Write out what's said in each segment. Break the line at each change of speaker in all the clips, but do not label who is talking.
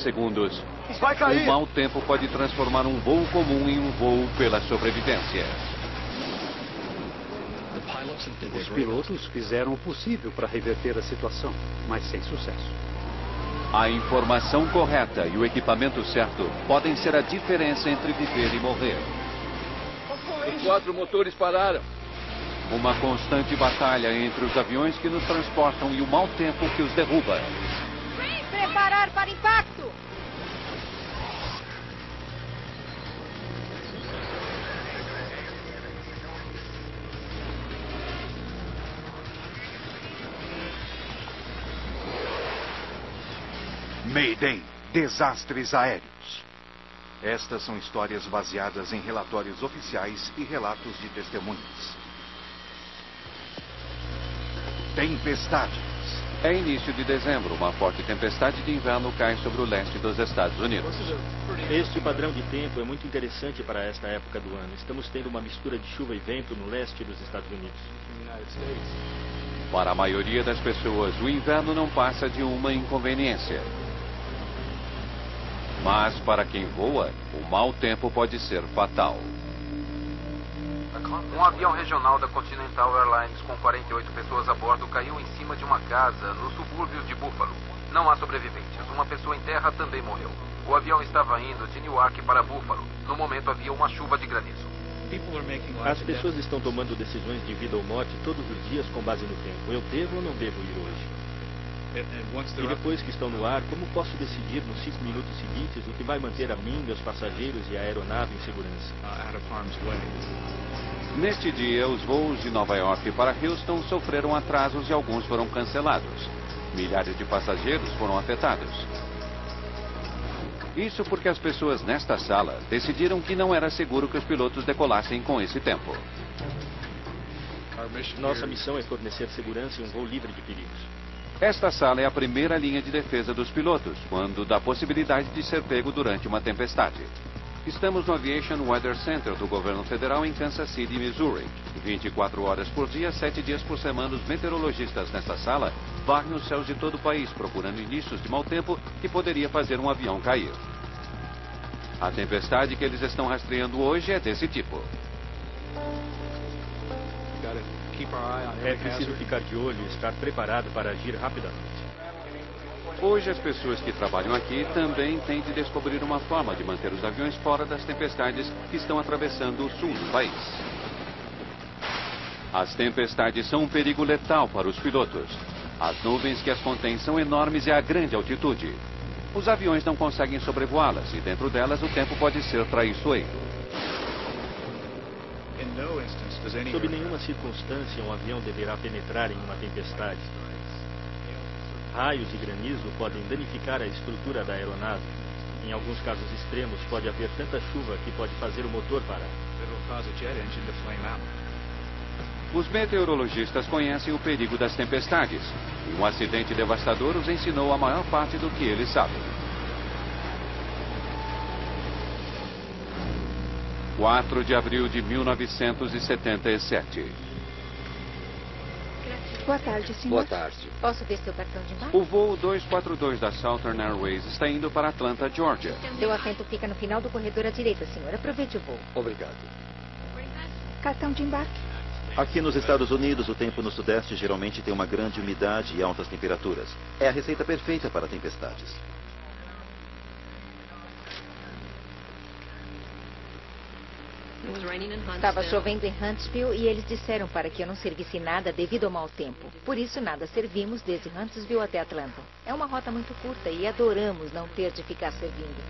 segundos.
Vai cair!
O mau tempo pode transformar um voo comum em um voo pela sobrevivência.
Os pilotos fizeram o possível para reverter a situação, mas sem sucesso.
A informação correta e o equipamento certo podem ser a diferença entre viver e morrer.
Os 4 motores pararam.
Uma constante batalha entre os aviões que nos transportam e o mau tempo que os derruba.
Preparar para impacto!
Mayday, desastres aéreos. Estas são histórias baseadas em relatórios oficiais e relatos de testemunhas. Tempestades.
É início de dezembro, uma forte tempestade de inverno cai sobre o leste dos Estados Unidos.
Este padrão de tempo é muito interessante para esta época do ano. Estamos tendo uma mistura de chuva e vento no leste dos Estados Unidos.
Para a maioria das pessoas, o inverno não passa de uma inconveniência. Mas para quem voa, o mau tempo pode ser fatal.
Um avião regional da Continental Airlines com 48 pessoas a bordo caiu em cima de uma casa nos subúrbios de Buffalo. Não há sobreviventes. Uma pessoa em terra também morreu. O avião estava indo de Newark para Buffalo. No momento havia uma chuva de granizo.
As pessoas estão tomando decisões de vida ou morte todos os dias com base no tempo. Eu devo ou não devo ir hoje? E depois que estão no ar, como posso decidir nos 5 minutos seguintes o que vai manter a mim, meus passageiros e a aeronave em segurança?
Neste dia, os voos de Nova York para Houston sofreram atrasos e alguns foram cancelados. Milhares de passageiros foram afetados. Isso porque as pessoas nesta sala decidiram que não era seguro que os pilotos decolassem com esse tempo.
Nossa missão é fornecer segurança em um voo livre de perigos.
Esta sala é a primeira linha de defesa dos pilotos, quando dá possibilidade de ser pego durante uma tempestade. Estamos no Aviation Weather Center do governo federal em Kansas City, Missouri. 24 horas por dia, 7 dias por semana, os meteorologistas nesta sala varrem os céus de todo o país, procurando indícios de mau tempo que poderia fazer um avião cair. A tempestade que eles estão rastreando hoje é desse tipo.
É preciso ficar de olho e estar preparado para agir rapidamente.
Hoje as pessoas que trabalham aqui também têm de descobrir uma forma de manter os aviões fora das tempestades que estão atravessando o sul do país. As tempestades são um perigo letal para os pilotos. As nuvens que as contêm são enormes e a grande altitude. Os aviões não conseguem sobrevoá-las e dentro delas o tempo pode ser traiçoeiro.
Sob nenhuma circunstância um avião deverá penetrar em uma tempestade. Raios e granizo podem danificar a estrutura da aeronave. Em alguns casos extremos pode haver tanta chuva que pode fazer o motor parar.
Os meteorologistas conhecem o perigo das tempestades. E um acidente devastador os ensinou a maior parte do que eles sabem. 4 de abril de 1977.
Boa tarde, senhor.
Boa tarde.
Posso ver seu cartão de embarque?
O voo 242 da Southern Airways está indo para Atlanta, Georgia.
Seu assento fica no final do corredor à direita, senhor. Aproveite o voo.
Obrigado.
Cartão de embarque.
Aqui nos Estados Unidos, o tempo no sudeste geralmente tem uma grande umidade e altas temperaturas. É a receita perfeita para tempestades.
Estava chovendo em Huntsville e eles disseram para que eu não servisse nada devido ao mau tempo. Por isso, nada servimos desde Huntsville até Atlanta. É uma rota muito curta e adoramos não ter de ficar servindo.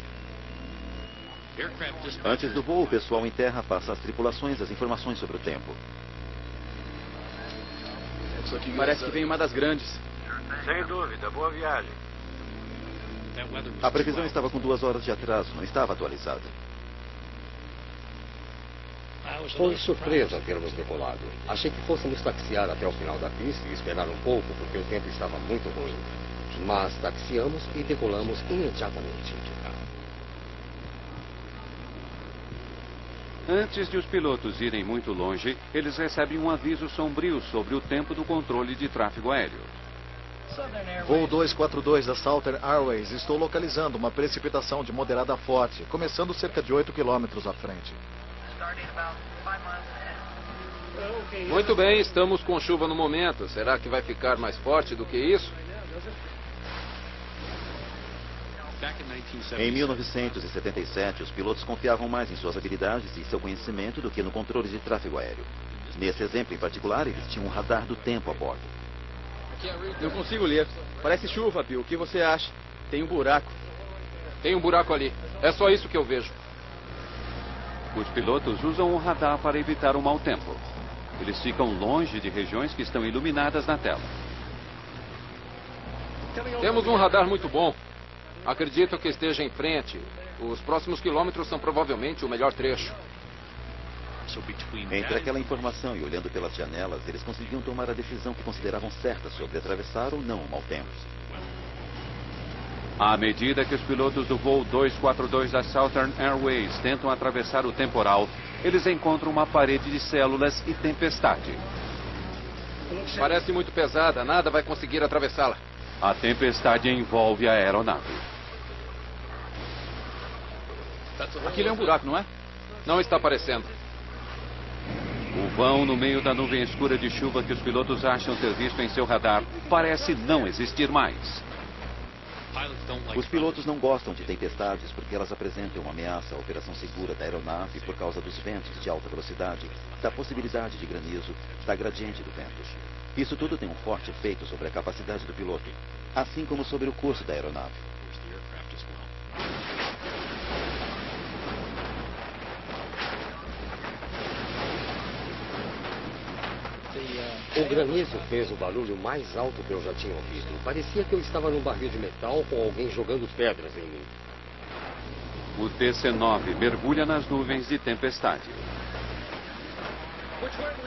Antes do voo, o pessoal em terra passa às tripulações as informações sobre o tempo.
Parece que vem uma das grandes.
Sem dúvida, boa viagem.
A previsão estava com 2 horas de atraso, não estava atualizada.
Foi surpresa termos decolado. Achei que fôssemos taxiar até o final da pista e esperar um pouco, porque o tempo estava muito ruim. Mas taxiamos e decolamos imediatamente.
Antes de os pilotos irem muito longe, eles recebem um aviso sombrio sobre o tempo do controle de tráfego aéreo.
Voo 242 da Southern Airways. Estou localizando uma precipitação de moderada a forte, começando cerca de 8 quilômetros à frente.
Muito bem, estamos com chuva no momento. Será que vai ficar mais forte do que isso?
Em 1977, os pilotos confiavam mais em suas habilidades e seu conhecimento do que no controle de tráfego aéreo. Nesse exemplo em particular, eles tinham um radar do tempo a bordo.
Eu consigo ler. Parece chuva, Bill. O que você acha? Tem um buraco.
Tem um buraco ali. É só isso que eu vejo.
Os pilotos usam o radar para evitar o mau tempo. Eles ficam longe de regiões que estão iluminadas na tela.
Temos um radar muito bom. Acredito que esteja em frente. Os próximos quilômetros são provavelmente o melhor trecho.
Entre aquela informação e olhando pelas janelas, eles conseguiam tomar a decisão que consideravam certa sobre atravessar ou não o mau tempo.
À medida que os pilotos do voo 242 da Southern Airways tentam atravessar o temporal, eles encontram uma parede de células e tempestade.
Parece muito pesada, nada vai conseguir atravessá-la.
A tempestade envolve a aeronave.
Aquilo é um buraco, não é?
Não está aparecendo.
O vão no meio da nuvem escura de chuva que os pilotos acham ter visto em seu radar parece não existir mais.
Os pilotos não gostam de tempestades porque elas apresentam uma ameaça à operação segura da aeronave por causa dos ventos de alta velocidade, da possibilidade de granizo, da gradiente do vento. Isso tudo tem um forte efeito sobre a capacidade do piloto, assim como sobre o curso da aeronave.
O granizo fez o barulho mais alto que eu já tinha ouvido. Parecia que eu estava num barril de metal com alguém jogando pedras em mim.
O DC-9 mergulha nas nuvens de tempestade.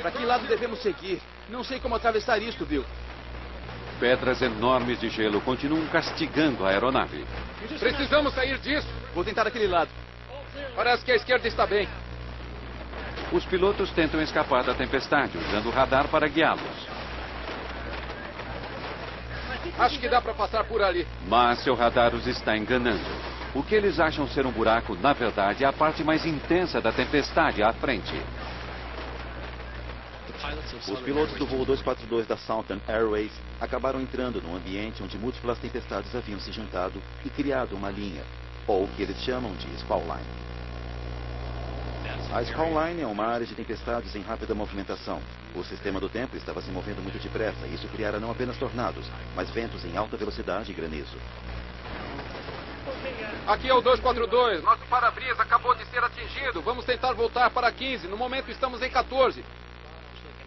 Para que lado devemos seguir? Não sei como atravessar isto, Bill.
Pedras enormes de gelo continuam castigando a aeronave.
Precisamos sair disso.
Vou tentar aquele lado.
Parece que a esquerda está bem.
Os pilotos tentam escapar da tempestade, usando o radar para guiá-los.
Acho que dá para passar por ali.
Mas seu radar os está enganando. O que eles acham ser um buraco, na verdade, é a parte mais intensa da tempestade à frente.
Os pilotos do voo 242 da Southern Airways acabaram entrando num ambiente onde múltiplas tempestades haviam se juntado e criado uma linha, ou o que eles chamam de squall line. A squall line é uma área de tempestades em rápida movimentação. O sistema do tempo estava se movendo muito depressa e isso criara não apenas tornados, mas ventos em alta velocidade e granizo.
Aqui é o 242. Nosso para-brisa acabou de ser atingido. Vamos tentar voltar para 15. No momento estamos em 14.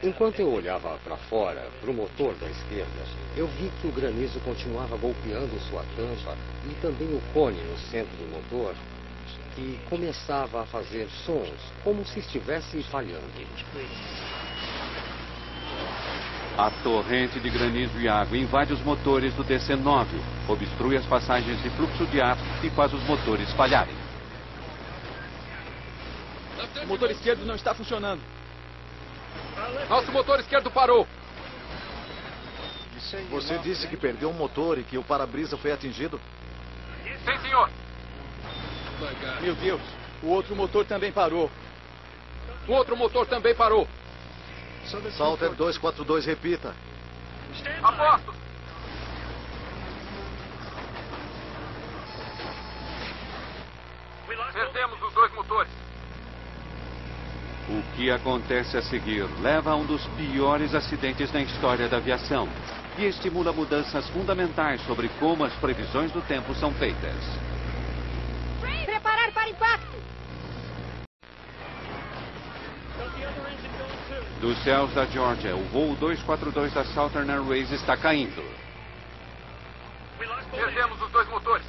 Enquanto eu olhava para fora, para o motor da esquerda, eu vi que o granizo continuava golpeando sua tampa e também o cone no centro do motor, e começava a fazer sons, como se estivesse falhando.
A torrente de granizo e água invade os motores do DC-9, obstrui as passagens de fluxo de ar e faz os motores falharem.
O motor esquerdo não está funcionando.
Nosso motor esquerdo parou.
Você disse que perdeu um motor e que o para-brisa foi atingido?
Sim, senhor.
Meu Deus, o outro motor também parou.
O outro motor também parou.
Southern 242, repita.
Aposto. Perdemos os dois motores.
O que acontece a seguir leva a um dos piores acidentes na história da aviação e estimula mudanças fundamentais sobre como as previsões do tempo são feitas.
Preparar para impacto!
Dos céus da Geórgia, o voo 242 da Southern Airways está caindo.
Perdemos os dois motores.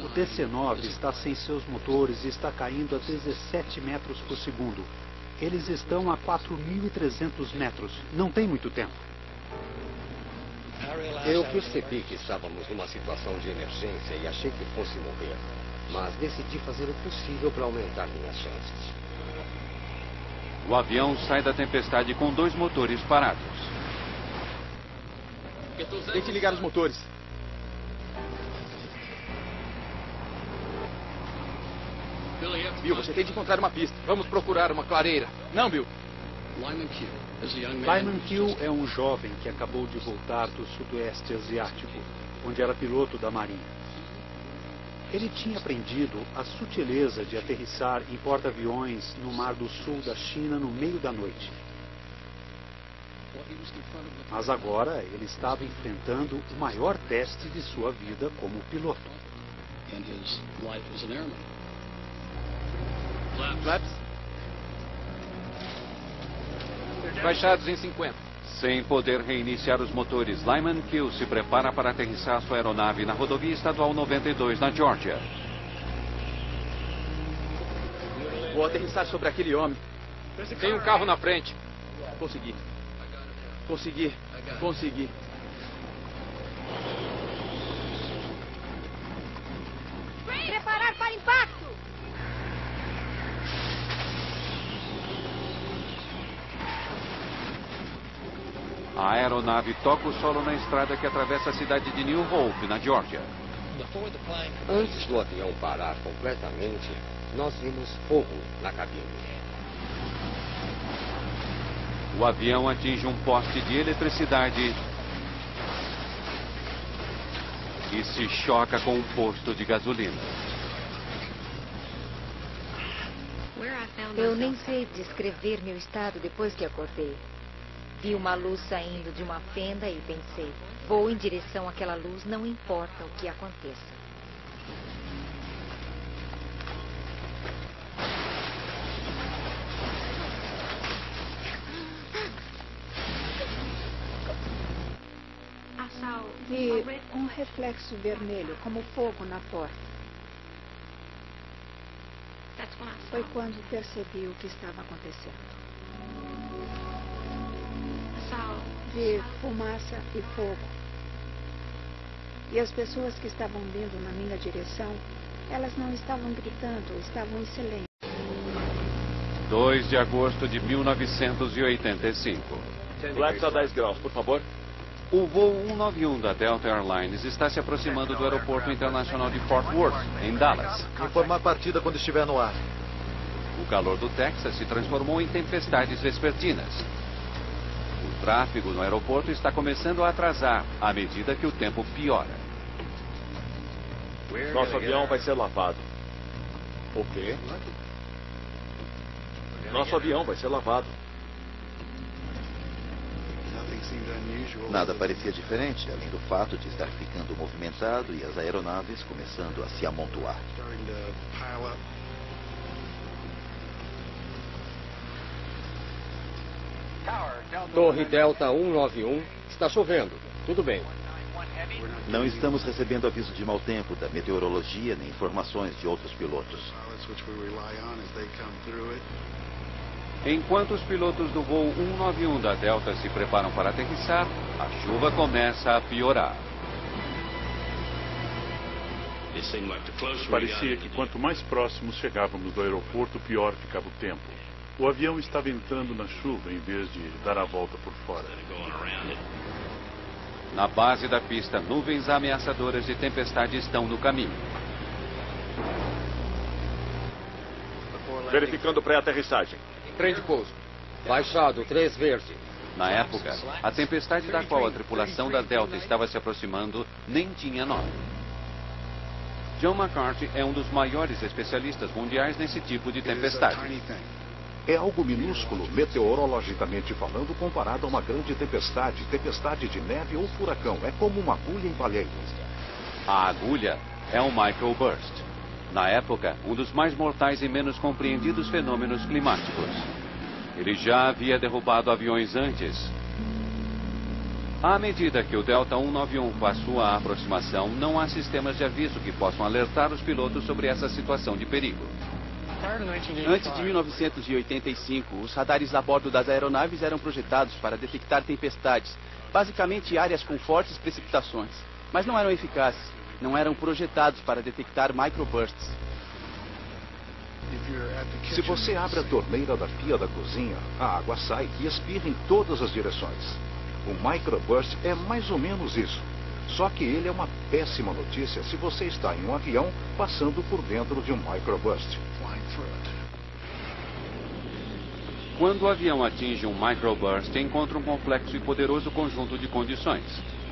O DC-9 está sem seus motores e está caindo a 17 metros por segundo. Eles estão a 4.300 metros. Não tem muito tempo.
Eu percebi que estávamos numa situação de emergência e achei que fosse morrer. Mas decidi fazer o possível para aumentar minhas chances.
O avião sai da tempestade com dois motores parados.
Tente ligar os motores. Bill, você tem de encontrar uma pista. Vamos procurar uma clareira. Não, Bill.
Lyman Q é um jovem que acabou de voltar do sudoeste asiático, onde era piloto da marinha. Ele tinha aprendido a sutileza de aterrissar em porta-aviões no Mar do Sul da China no meio da noite. Mas agora ele estava enfrentando o maior teste de sua vida como piloto.
Flaps. Baixados em 50.
Sem poder reiniciar os motores, Lyman Q se prepara para aterrissar sua aeronave na rodovia estadual 92, na Geórgia.
Vou aterrissar sobre aquele homem. Tem um carro na frente. Consegui. Consegui. Consegui.
Preparar para impacto!
A aeronave toca o solo na estrada que atravessa a cidade de New Hope, na Geórgia.
Antes do avião parar completamente, nós vimos fogo na cabine.
O avião atinge um poste de eletricidade e se choca com um posto de gasolina.
Eu nem sei descrever meu estado depois que acordei. Vi uma luz saindo de uma fenda e pensei, vou em direção àquela luz, não importa o que aconteça.
Vi um reflexo vermelho, como fogo na porta. Foi quando percebi o que estava acontecendo. Vi fumaça e fogo. E as pessoas que estavam vindo na minha direção, elas não estavam gritando, estavam em silêncio.
2 de agosto de 1985.
Flaps a 10 graus, por favor.
O voo 191 da Delta Airlines está se aproximando do aeroporto internacional de Fort Worth, em Dallas.
Informar a partida quando estiver no ar.
O calor do Texas se transformou em tempestades vespertinas. O tráfego no aeroporto está começando a atrasar à medida que o tempo piora.
Nosso avião vai ser lavado. O quê? Nosso avião vai ser lavado.
Nada parecia diferente, além do fato de estar ficando movimentado e as aeronaves começando a se amontoar.
Torre Delta 191, está chovendo. Tudo bem.
Não estamos recebendo aviso de mau tempo da meteorologia nem informações de outros pilotos.
Enquanto os pilotos do voo 191 da Delta se preparam para aterrissar, a chuva começa a piorar.
Parecia que quanto mais próximos chegávamos do aeroporto, pior ficava o tempo. O avião estava entrando na chuva em vez de dar a volta por fora.
Na base da pista, nuvens ameaçadoras de tempestade estão no caminho.
Verificando pré-aterrissagem.
Trem de pouso.
Baixado, 3 verde.
Na época, a tempestade da qual a tripulação da Delta estava se aproximando nem tinha nome. John McCarthy é um dos maiores especialistas mundiais nesse tipo de tempestade.
É algo minúsculo, meteorologicamente falando, comparado a uma grande tempestade, tempestade de neve ou furacão. É como uma agulha em palheiro.
A agulha é um microburst. Na época, um dos mais mortais e menos compreendidos fenômenos climáticos. Ele já havia derrubado aviões antes. À medida que o Delta 191 faz sua aproximação, não há sistemas de aviso que possam alertar os pilotos sobre essa situação de perigo.
Antes de 1985, os radares a bordo das aeronaves eram projetados para detectar tempestades, basicamente áreas com fortes precipitações, mas não eram eficazes. Não eram projetados para detectar microbursts.
Se você abre a torneira da pia da cozinha, a água sai e espirra em todas as direções. O microburst é mais ou menos isso. Só que ele é uma péssima notícia se você está em um avião passando por dentro de um microburst.
Quando o avião atinge um microburst, encontra um complexo e poderoso conjunto de condições.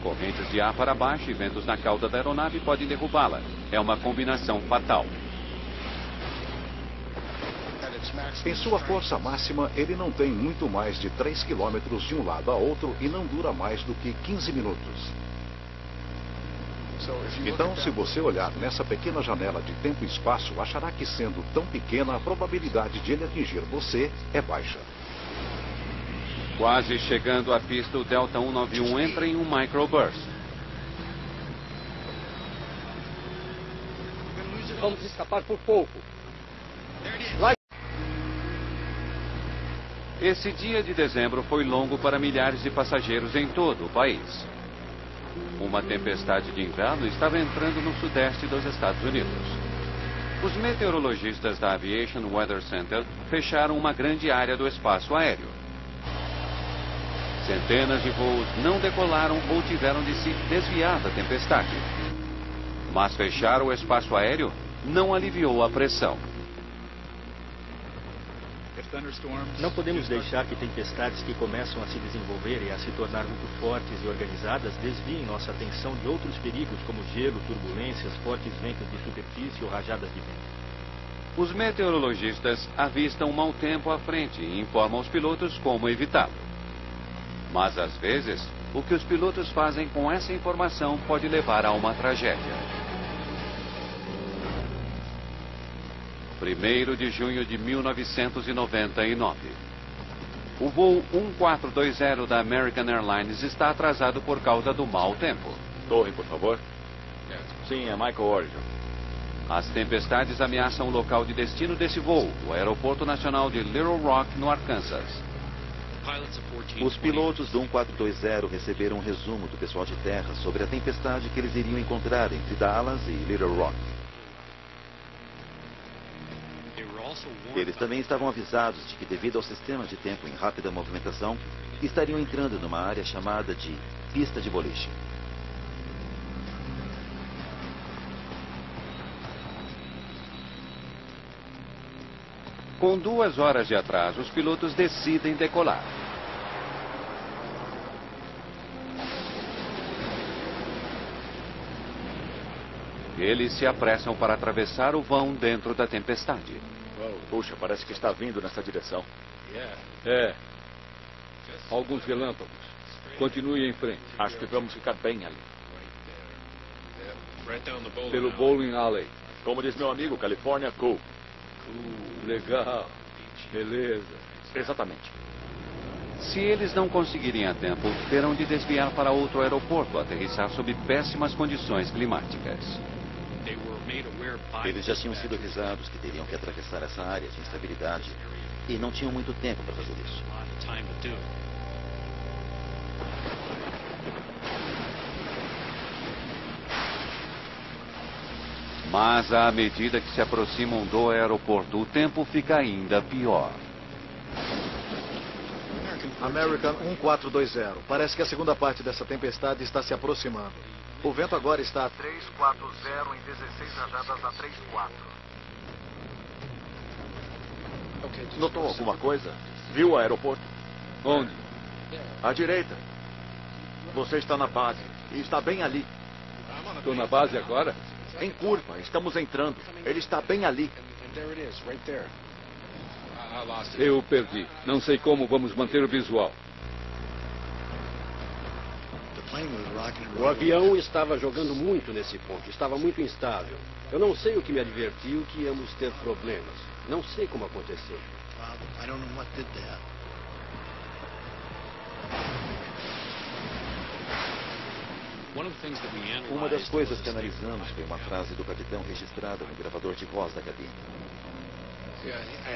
Correntes de ar para baixo e ventos na cauda da aeronave podem derrubá-la. É uma combinação fatal.
Em sua força máxima, ele não tem muito mais de 3 km de um lado a outro e não dura mais do que 15 minutos. Então, se você olhar nessa pequena janela de tempo e espaço, achará que, sendo tão pequena, a probabilidade de ele atingir você é baixa.
Quase chegando à pista, o Delta 191 entra em um microburst.
Vamos escapar por pouco.
Esse dia de dezembro foi longo para milhares de passageiros em todo o país. Uma tempestade de inverno estava entrando no sudeste dos Estados Unidos. Os meteorologistas da Aviation Weather Center fecharam uma grande área do espaço aéreo. Centenas de voos não decolaram ou tiveram de se desviar da tempestade. Mas fechar o espaço aéreo não aliviou a pressão.
Não podemos deixar que tempestades que começam a se desenvolver e a se tornar muito fortes e organizadas desviem nossa atenção de outros perigos como gelo, turbulências, fortes ventos de superfície ou rajadas de vento.
Os meteorologistas avistam um mau tempo à frente e informam os pilotos como evitá-lo. Mas às vezes, o que os pilotos fazem com essa informação pode levar a uma tragédia. 1º de junho de 1999. O voo 1420 da American Airlines está atrasado por causa do mau tempo.
Torre, por favor. Sim, é Michael Origin.
As tempestades ameaçam o local de destino desse voo, o Aeroporto Nacional de Little Rock, no Arkansas.
Os pilotos do 1420 receberam um resumo do pessoal de terra sobre a tempestade que eles iriam encontrar entre Dallas e Little Rock. Eles também estavam avisados de que, devido ao sistema de tempo em rápida movimentação, estariam entrando numa área chamada de pista de boliche.
Com 2 horas de atraso, os pilotos decidem decolar. Eles se apressam para atravessar o vão dentro da tempestade.
Puxa, parece que está vindo nessa direção.
É. Alguns relâmpagos. Continue em frente.
Acho que vamos ficar bem ali.
Pelo Bowling Alley.
Como diz meu amigo, California Cool.
Legal. Beleza.
Exatamente.
Se eles não conseguirem a tempo, terão de desviar para outro aeroporto, aterrissar sob péssimas condições climáticas.
Eles já tinham sido avisados que teriam que atravessar essa área de instabilidade e não tinham muito tempo para fazer isso.
Mas à medida que se aproximam do aeroporto, o tempo fica ainda pior.
American 1420. Parece que a segunda parte dessa tempestade está se aproximando. O vento agora está a 340 em 16 rajadas a 34.
Notou alguma coisa? Viu o aeroporto?
Onde?
À direita. Você está na base e está bem ali.
Estou na base agora?
Em curva, estamos entrando. Ele está bem ali.
Eu perdi. Não sei como vamos manter o visual.
O avião estava jogando muito nesse ponto. Estava muito instável. Eu não sei o que me advertiu que íamos ter problemas. Não sei como aconteceu.
Uma das coisas que analisamos foi uma frase do capitão registrada no gravador de voz da cabine.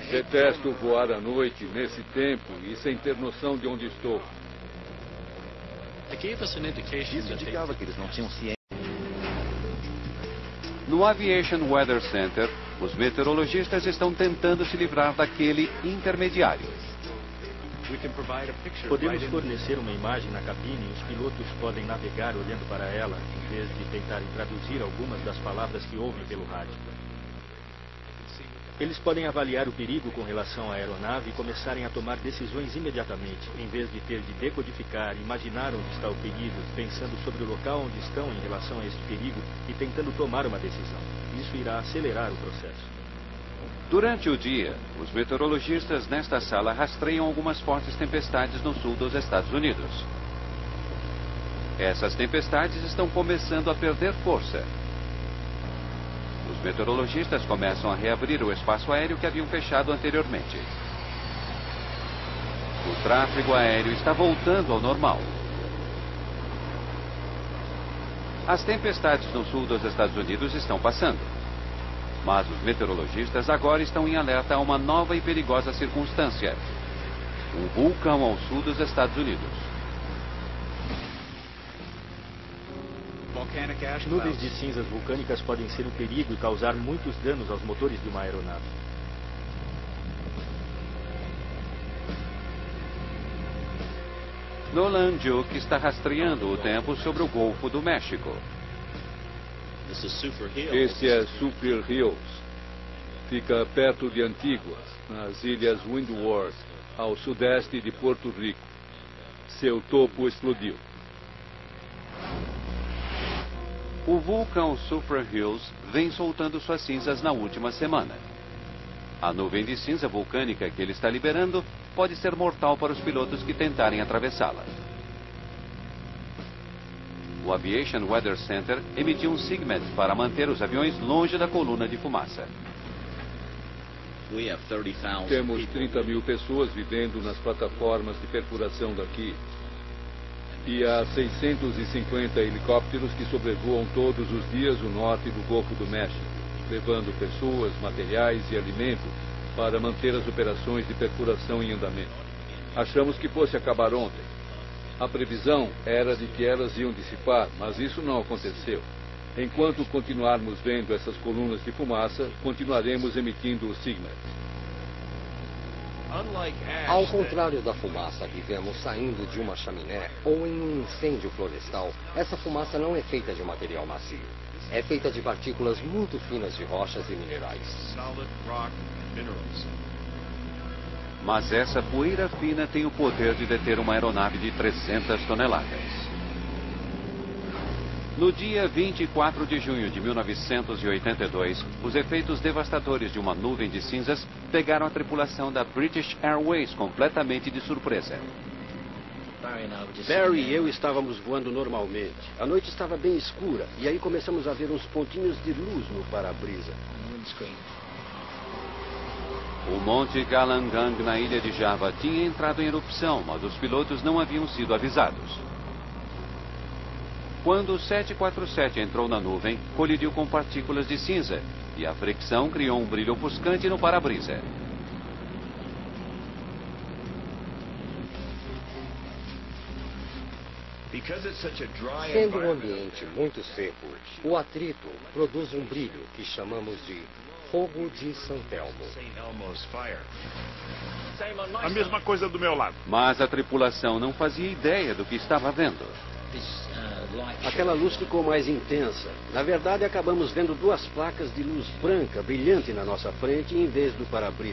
Detesto voar à noite, nesse tempo e sem ter noção de onde estou.
Isso indicava que eles não tinham ciência.
No Aviation Weather Center, os meteorologistas estão tentando se livrar daquele intermediário.
Podemos fornecer uma imagem na cabine e os pilotos podem navegar olhando para ela, em vez de tentarem traduzir algumas das palavras que ouvem pelo rádio. Eles podem avaliar o perigo com relação à aeronave e começarem a tomar decisões imediatamente, em vez de ter de decodificar, imaginar onde está o perigo, pensando sobre o local onde estão em relação a este perigo e tentando tomar uma decisão. Isso irá acelerar o processo.
Durante o dia, os meteorologistas nesta sala rastreiam algumas fortes tempestades no sul dos Estados Unidos. Essas tempestades estão começando a perder força. Os meteorologistas começam a reabrir o espaço aéreo que haviam fechado anteriormente. O tráfego aéreo está voltando ao normal. As tempestades no sul dos Estados Unidos estão passando. Mas os meteorologistas agora estão em alerta a uma nova e perigosa circunstância: um vulcão ao sul dos Estados Unidos.
Nuvens de cinzas vulcânicas podem ser um perigo e causar muitos danos aos motores de uma aeronave.
Nolan Juke está rastreando o tempo sobre o Golfo do México.
Este é Super Hills. Fica perto de Antigua, nas ilhas Windward, ao sudeste de Porto Rico. Seu topo explodiu.
O vulcão Super Hills vem soltando suas cinzas na última semana. A nuvem de cinza vulcânica que ele está liberando pode ser mortal para os pilotos que tentarem atravessá-la. O Aviation Weather Center emitiu um SIGMET para manter os aviões longe da coluna de fumaça.
Temos 30 mil pessoas vivendo nas plataformas de perfuração daqui. E há 650 helicópteros que sobrevoam todos os dias o norte do Golfo do México, levando pessoas, materiais e alimento para manter as operações de perfuração em andamento. Achamos que fosse acabar ontem. A previsão era de que elas iam dissipar, mas isso não aconteceu. Enquanto continuarmos vendo essas colunas de fumaça, continuaremos emitindo o SIGMET.
Ao contrário da fumaça que vemos saindo de uma chaminé ou em um incêndio florestal, essa fumaça não é feita de material macio. É feita de partículas muito finas de rochas e minerais.
Mas essa poeira fina tem o poder de deter uma aeronave de 300 toneladas. No dia 24 de junho de 1982, os efeitos devastadores de uma nuvem de cinzas pegaram a tripulação da British Airways completamente de surpresa.
Barry e eu estávamos voando normalmente. A noite estava bem escura e aí começamos a ver uns pontinhos de luz no para-brisa.
O Monte Galangang, na ilha de Java, tinha entrado em erupção, mas os pilotos não haviam sido avisados. Quando o 747 entrou na nuvem, colidiu com partículas de cinza e a fricção criou um brilho ofuscante no para-brisa.
Sendo um ambiente muito seco, o atrito produz um brilho que chamamos de fogo de São Telmo.
A mesma coisa do meu lado.
Mas a tripulação não fazia ideia do que estava vendo.
Aquela luz ficou mais intensa. Na verdade, acabamos vendo duas placas de luz branca brilhante na nossa frente em vez do para-brisa.